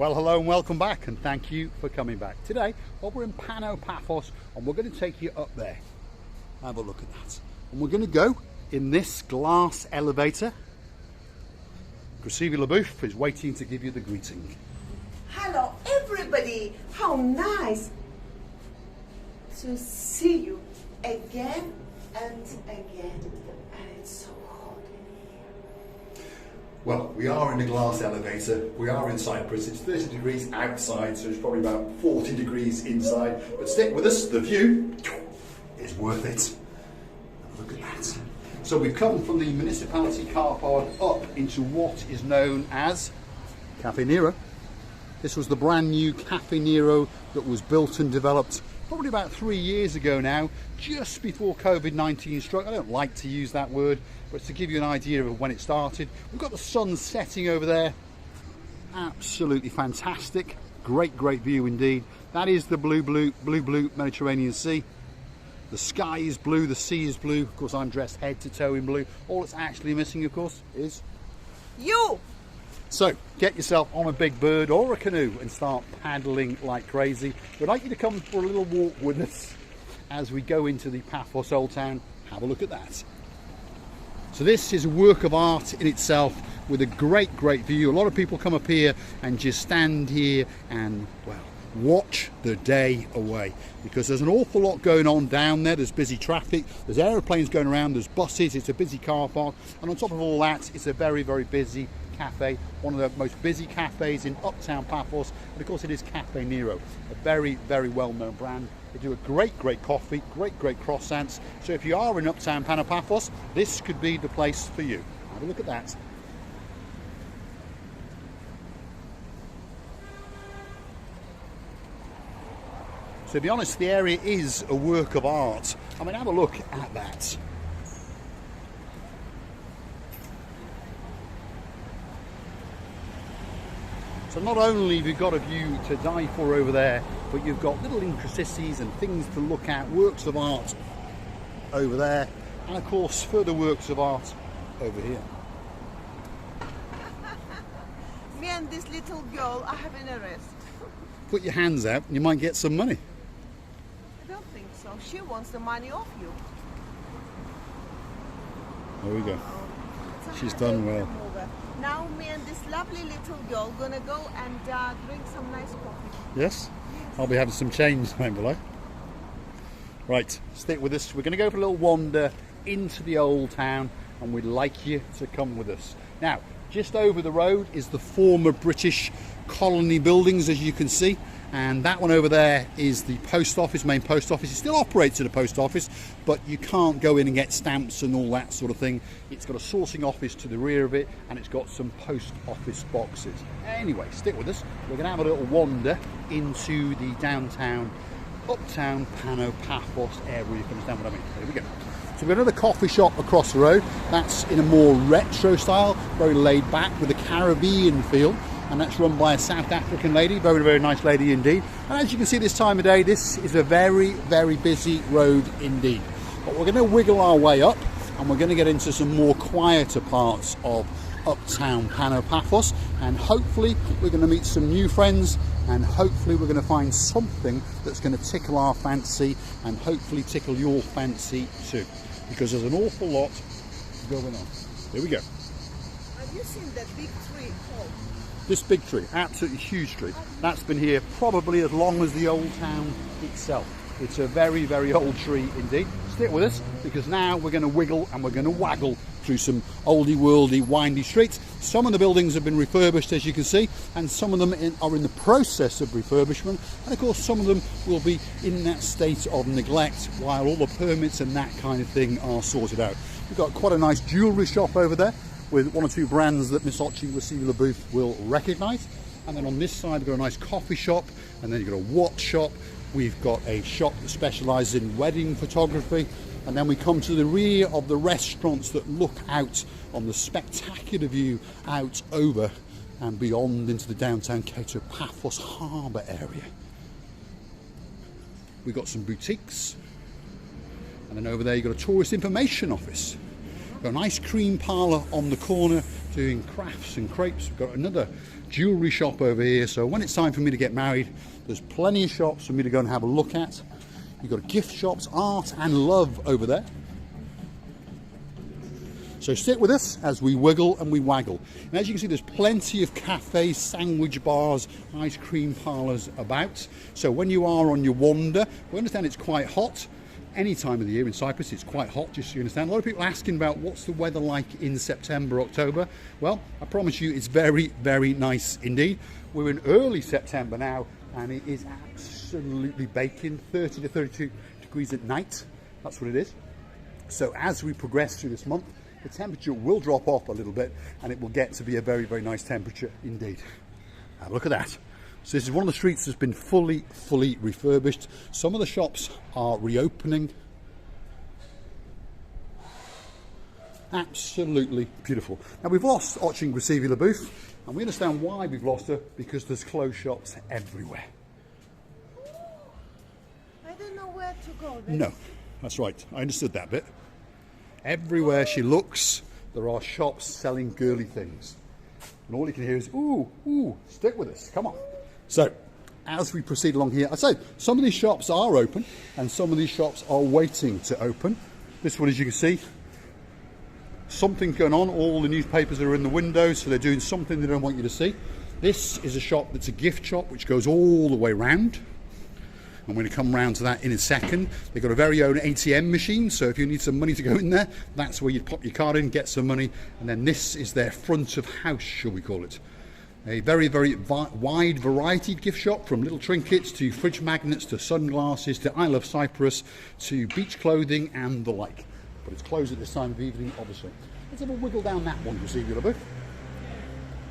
Well, hello and welcome back, and thank you for coming back. Today, well, we're in Panopathos, and we're going to take you up there. Have a look at that. And we're going to go in this glass elevator. Café Nero is waiting to give you the greeting. Hello, everybody. How nice to see you again and again. And it's so hot in here. Well, we are in a glass elevator. We are in Cyprus. It's 30 degrees outside, so it's probably about 40 degrees inside. But stick with us, the view is worth it. Look at that. So we've come from the municipality car park up into what is known as Café Nero. This was the brand new Café Nero that was built and developed probably about 3 years ago now, just before COVID-19 struck. I don't like to use that word, but it's to give you an idea of when it started. We've got the sun setting over there. Absolutely fantastic. Great view indeed. That is the blue Mediterranean Sea. The sky is blue, the sea is blue. Of course, I'm dressed head to toe in blue. All it's actually missing, of course, is You! So, get yourself on a big bird or a canoe and start paddling like crazy. We'd like you to come for a little walk with us as we go into the Paphos Old Town. Have a look at that. So this is a work of art in itself with a great view. A lot of people come up here and just stand here and, well, watch the day away, because there's an awful lot going on down there. There's busy traffic, there's aeroplanes going around, there's buses, it's a busy car park, and on top of all that, it's a very busy cafe, one of the most busy cafes in uptown Paphos, and of course it is Café Nero, a very well-known brand. They do a great coffee, great croissants. So if you are in uptown Panopathos, this could be the place for you. Have a look at that. So to be honest, the area is a work of art. I mean, have a look at that. So not only have you got a view to die for over there, but you've got little intricacies and things to look at, works of art over there, and of course further works of art over here. Me and this little girl are having a rest. Put your hands out and you might get some money. I don't think so. She wants the money off you. There we go. So She's I done take well. them over. Now me and this lovely little girl gonna go and drink some nice coffee. Yes? I'll be having some change down below. Right, stick with us. We're going to go for a little wander into the old town, and we'd like you to come with us. Now, just over the road is the former British colony buildings, as you can see, and that one over there is the post office, main post office. It still operates at a post office, but you can't go in and get stamps and all that sort of thing. It's got a sourcing office to the rear of it, and it's got some post office boxes. Anyway, stick with us. We're going to have a little wander into the downtown, uptown Panopathos area. You can understand what I mean. There we go. So we've got another coffee shop across the road. That's in a more retro style, very laid back with a Caribbean feel. And that's run by a South African lady, very nice lady indeed. And as you can see this time of day, this is a very busy road indeed. But we're going to wiggle our way up, and we're going to get into some more quieter parts of uptown Panopathos, and hopefully we're going to meet some new friends, and hopefully we're going to find something that's going to tickle our fancy, and hopefully tickle your fancy too, because there's an awful lot going on. Here we go. Have you seen that big tree? Oh. This big tree, absolutely huge tree, that's been here probably as long as the old town itself. It's a very old tree indeed. Stick with us, because now we're going to wiggle and we're going to waggle through some oldie worldy windy streets. Some of the buildings have been refurbished, as you can see, and some of them are in the process of refurbishment, and of course some of them will be in that state of neglect while all the permits and that kind of thing are sorted out. We've got quite a nice jewellery shop over there with one or two brands that Miss Café will recognise. And then on this side we've got a nice coffee shop, and then you've got a watch shop. We've got a shop that specialises in wedding photography, and then we come to the rear of the restaurants that look out on the spectacular view out over and beyond into the downtown Cato Paphos harbour area. We've got some boutiques, and then over there you've got a tourist information office. Got an ice cream parlour on the corner, doing crafts and crepes. We've got another jewellery shop over here. So when it's time for me to get married, there's plenty of shops for me to go and have a look at. You've got gift shops, art and love over there. So stick with us as we wiggle and we waggle. And as you can see, there's plenty of cafes, sandwich bars, ice cream parlours about. So when you are on your wander, we understand it's quite hot. Any time of the year in Cyprus, it's quite hot, just so you understand. A lot of people asking about what's the weather like in September, October. Well, I promise you it's very, very nice indeed. We're in early September now, and it is absolutely baking, 30 to 32 degrees at night. That's what it is. So as we progress through this month, the temperature will drop off a little bit, and it will get to be a very, very nice temperature indeed. Now look at that. So this is one of the streets that's been fully refurbished. Some of the shops are reopening. Absolutely beautiful. Now we've lost Ochin Grasivi LaBouffe, and we understand why we've lost her, because there's clothes shops everywhere. I don't know where to go then. No, that's right. I understood that bit. Everywhere she looks, there are shops selling girly things. And all you can hear is, ooh, ooh, stick with us, come on. So, as we proceed along here, I say some of these shops are open and some of these shops are waiting to open. This one, as you can see, something's going on. All the newspapers are in the windows, so they're doing something they don't want you to see. This is a shop that's a gift shop which goes all the way round. I'm going to come round to that in a second. They've got a very own ATM machine, so if you need some money to go in there, that's where you pop your card in, get some money, and then this is their front of house, shall we call it. A very, very wide variety gift shop, from little trinkets to fridge magnets to sunglasses to I Love Cyprus to beach clothing and the like. But it's closed at this time of evening, obviously. Let's have a wiggle down that one, you see, Gilbert.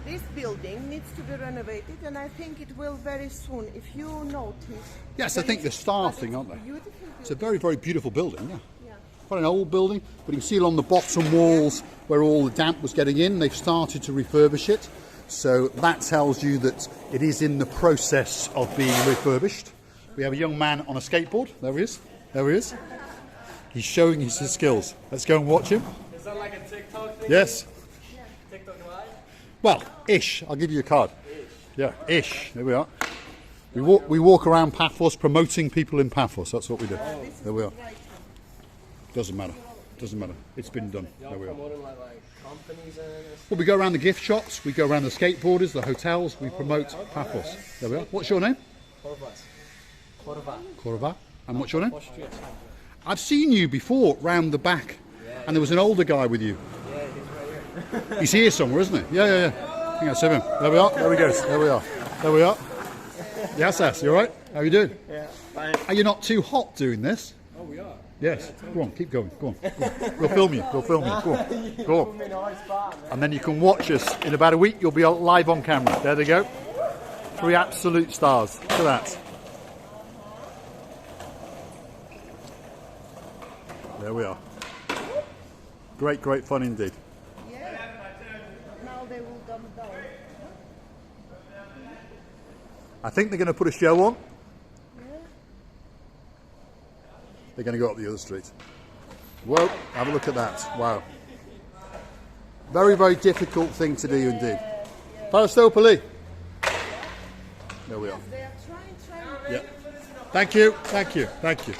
This building needs to be renovated, and I think it will very soon. If you notice. Yes, I think they're starting, aren't they? Beautiful. It's a very, very beautiful building, yeah. Quite an old building, but you can see along the bottom walls where all the damp was getting in, they've started to refurbish it. So that tells you that it is in the process of being refurbished. We have a young man on a skateboard. There he is. There he is. He's showing his skills. Let's go and watch him. Is that like a TikTok thing? Yes. TikTok live? Well, ish. I'll give you a card. Ish. Yeah, ish. There we are. We walk around Paphos promoting people in Paphos. That's what we do. There we are. Doesn't matter. Doesn't matter. It's been done. There we are. Companies and Well, we go around the gift shops, we go around the skateboarders, the hotels, we promote Paphos. There we are. What's your name? Korva. And what's your name? I've seen you before round the back, and there was an older guy with you. Yeah, he's right here. He's here somewhere, isn't he? Yeah. I think I saw him. There we are. There he goes. There we are. There we are. Yes, you all right? How are you doing? Yeah, fine. Are you not too hot doing this? Oh, we are. Yes. Go on, keep going. Go on. We'll film you. We'll film you. Go on. Go on. And then you can watch us in about a week. You'll be live on camera. There they go. 3 absolute stars. Look at that. There we are. Great, great fun indeed. Yeah. Now they will come down. I think they're going to put a show on. They're going to go up the other street. Whoa, have a look at that. Wow. Very, very difficult thing to do indeed. Parastopoli. There we are. They are trying. Yeah. Thank you.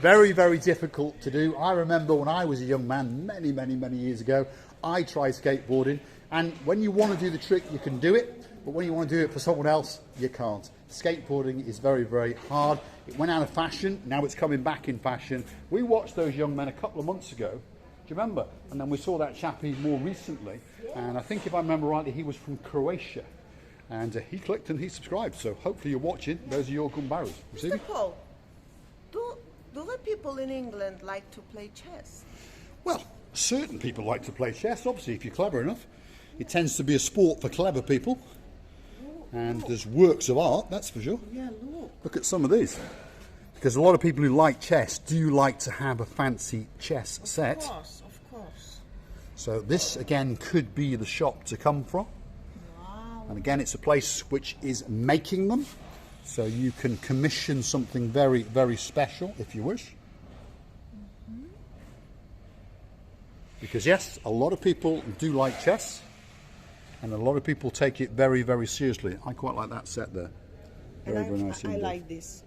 Very, very difficult to do. I remember when I was a young man, many years ago, I tried skateboarding. And when you want to do the trick, you can do it. But when you want to do it for someone else, you can't. Skateboarding is very, very hard. It went out of fashion. Now it's coming back in fashion. We watched those young men a couple of months ago. Do you remember? And then we saw that chappie more recently. And I think if I remember rightly, he was from Croatia. And he clicked and he subscribed. So hopefully you're watching. Those are your gumbaros. Mr. Paul, do the people in England like to play chess? Well, certain people like to play chess, obviously, if you're clever enough. It tends to be a sport for clever people. And there's works of art, that's for sure. Yeah, Look at some of these. Because a lot of people who like chess do like to have a fancy chess set. Of course. So this, again, could be the shop to come from. Wow. And again, it's a place which is making them. So you can commission something very, very special if you wish. Because yes, a lot of people do like chess. And a lot of people take it very, very seriously. I quite like that set there. Very, very nice I indeed. like this.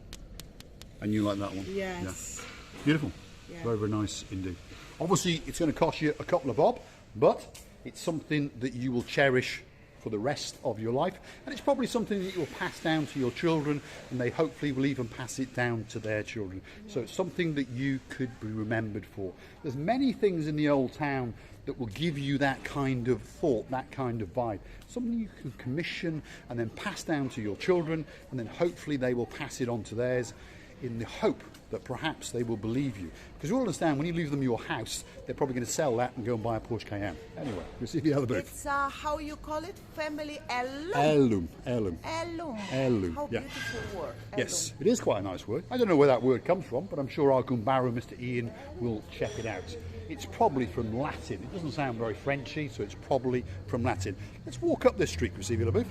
And you like that one? Yes. Yeah. Beautiful. Yeah. Very, very nice indeed. Obviously, it's going to cost you a couple of bob, but it's something that you will cherish for the rest of your life, and it's probably something that you'll pass down to your children, and they hopefully will even pass it down to their children. So it's something that you could be remembered for. There's many things in the old town that will give you that kind of thought, that kind of vibe. Something you can commission and then pass down to your children, and then hopefully they will pass it on to theirs, in the hope that perhaps they will believe you. Because you all understand, when you leave them your house, they're probably going to sell that and go and buy a Porsche Cayenne. Anyway, we'll see the other bit. It's how you call it? Family heirloom. Heirloom. Heirloom. Heirloom. Heirloom, How yeah. beautiful word. Yes, it is quite a nice word. I don't know where that word comes from, but I'm sure our Gumbaru, Mr. Ian, will check it out. It's probably from Latin. It doesn't sound very Frenchy, so it's probably from Latin. Let's walk up this street, Crisivia LaBouffe.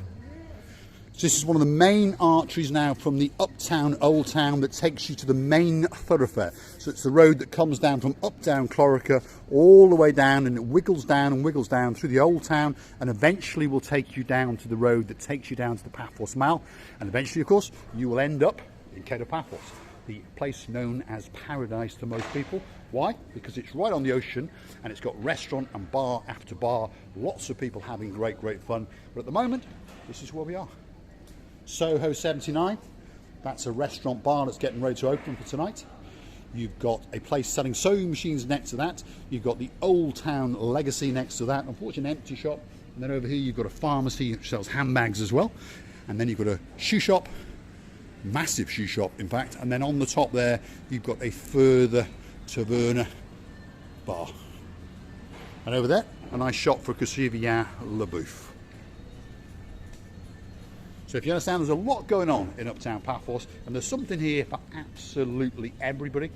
So this is one of the main arteries now from the Uptown Old Town that takes you to the main thoroughfare. So it's the road that comes down from Uptown Clorica all the way down, and it wiggles down through the Old Town, and eventually will take you down to the road that takes you down to the Paphos Mall, and eventually, of course, you will end up in Paphos, the place known as paradise to most people. Why? Because it's right on the ocean, and it's got restaurant and bar after bar, lots of people having great fun. But at the moment, this is where we are. Soho 79, that's a restaurant bar that's getting ready to open for tonight. You've got a place selling sewing machines next to that. You've got the Old Town Legacy next to that. Unfortunately, an empty shop. And then over here you've got a pharmacy which sells handbags as well. And then you've got a shoe shop, massive shoe shop in fact. And then on the top there you've got a further taverna bar. And over there, a nice shop for Crisivia LaBouffe. So if you understand, there's a lot going on in Uptown Paphos, and there's something here for absolutely everybody.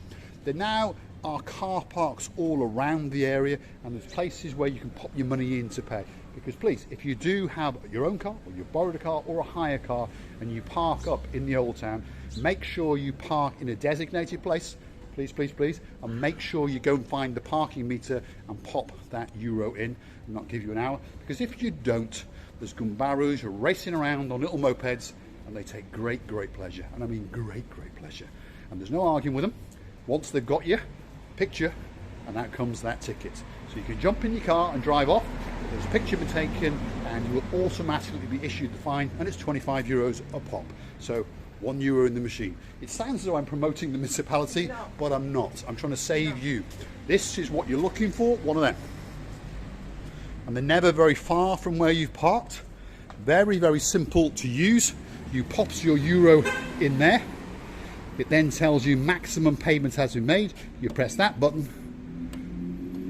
There now are car parks all around the area, and there's places where you can pop your money in to pay. Because please, if you do have your own car, or you've borrowed a car, or a hire car, and you park up in the Old Town, make sure you park in a designated place, please, and make sure you go and find the parking meter and pop that euro in, and not give you an hour. Because if you don't, there's Gumbarus racing around on little mopeds, and they take great pleasure. And I mean great pleasure. And there's no arguing with them. Once they've got you, picture, and out comes that ticket. So you can jump in your car and drive off. There's a picture been taken, and you will automatically be issued the fine, and it's 25 euros a pop. So €1 in the machine. It sounds as though I'm promoting the municipality, but I'm not. I'm trying to save you. This is what you're looking for, one of them. And they're never very far from where you've parked. Very simple to use. You pop your euro in there. It then tells you maximum payment has been made. You press that button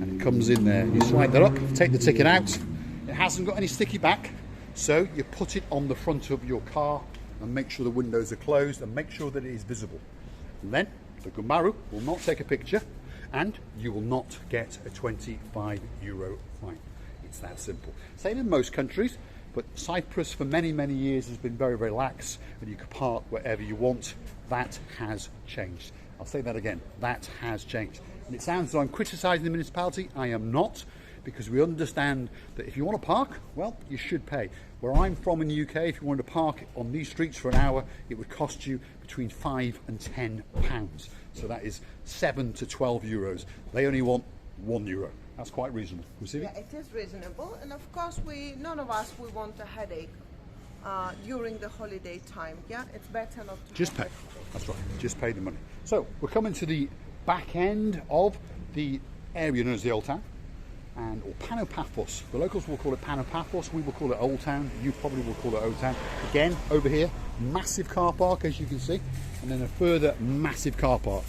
and it comes in there. You swipe that up, take the ticket out. It hasn't got any sticky back, so you put it on the front of your car and make sure the windows are closed and make sure that it is visible. And then the Gumbaru will not take a picture, and you will not get a 25 euro fine. It's that simple. Same in most countries, but Cyprus for many years has been very lax, and you can park wherever you want. That has changed. I'll say that again, that has changed. And it sounds as though I'm criticising the municipality. I am not, because we understand that if you want to park, well, you should pay. Where I'm from in the UK, if you wanted to park on these streets for an hour, it would cost you between £5 and £10. So that is 7 to 12 euros. They only want €1. That's quite reasonable. Yeah, it is reasonable, and of course none of us we want a headache during the holiday time. Yeah, it's better not to just pay. That's right, just pay the money. So we're coming to the back end of the area known as the Old Town, or Panopathos. The locals will call it Panopathos, we will call it Old Town, you probably will call it Old Town. Again, over here, massive car park as you can see, and then a further massive car park.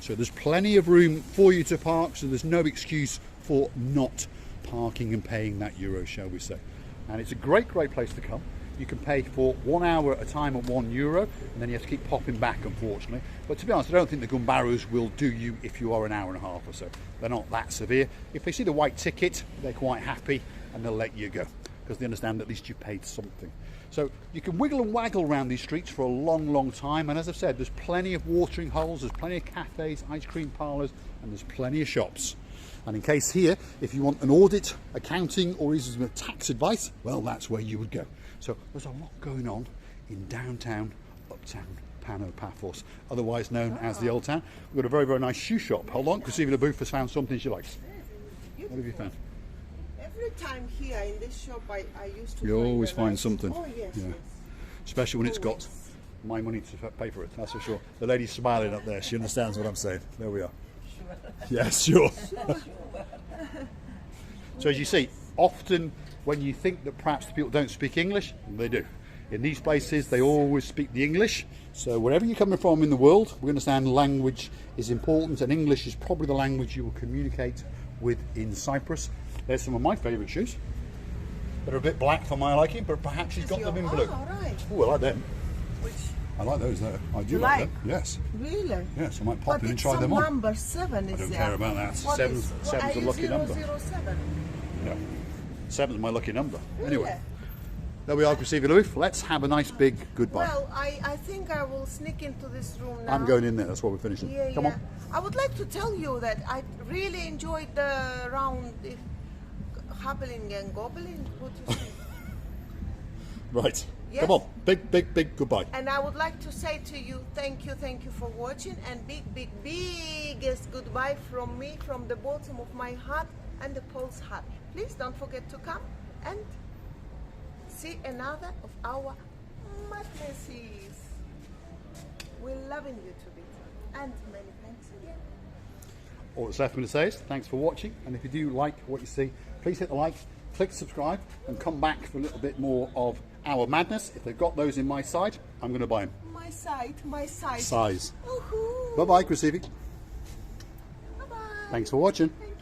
So there's plenty of room for you to park, so there's no excuse for not parking and paying that euro, shall we say. And it's a great place to come. You can pay for 1 hour at a time at €1, and then you have to keep popping back, unfortunately. But to be honest, I don't think the Gumbarus will do you if you are an hour and a half or so. They're not that severe. If they see the white ticket, they're quite happy, and they'll let you go, because they understand that at least you paid something. So you can wiggle and waggle around these streets for a long time, and as I've said, there's plenty of watering holes, there's plenty of cafes, ice cream parlours, and there's plenty of shops. And in case here, if you want an audit, accounting, or even tax advice, well, that's where you would go. So there's a lot going on in downtown, uptown Panopathos, otherwise known as the Old Town. We've got a very, very nice shoe shop. Hold on, because even the booth has found something she likes. What have you found? Every time here in this shop, I used to. You always a find nice- something. Oh yes, Yeah. yes. Especially when it's got my money to pay for it, that's for sure. The lady's smiling up there, she understands what I'm saying. There we are. Yes, sure. So as you see, often when you think that perhaps the people don't speak English, they do. In these places, they always speak the English. So wherever you're coming from in the world, we understand language is important, and English is probably the language you will communicate with in Cyprus. There's some of my favourite shoes. They're a bit black for my liking, but perhaps she's got them in blue. Oh, right. Oh, I like them. Which I like those there. I do You like like? them. Yes. really? Yes, I might pop But in and it's try some them on. number 7 is I don't there. care about that. What Seven- is- seven's a lucky number. 007. Yeah. 7's my lucky number. Really? Anyway, there we are, Chrissy Louif. Let's have a nice big goodbye. Well, I think I will sneak into this room now. I'm going in there. That's why we're finishing. Yeah, Come yeah. on. I would like to tell you that I really enjoyed the round hobbling and gobbling. What you say? Right. Yes. Come on. Big, big, big goodbye. And I would like to say to you, thank you for watching, and biggest goodbye from me, from the bottom of my heart and the Paul's heart. Please don't forget to come and see another of our madnesses. We're loving you to bits, and many thanks again. All that's left for me to say is thanks for watching, and if you do like what you see, please hit the like, click subscribe, and come back for a little bit more of our madness. If they've got those in my side, I'm going to buy them. My side. Size. Woohoo. Bye-bye, Chrissy. Bye-bye. Thanks for watching. Thank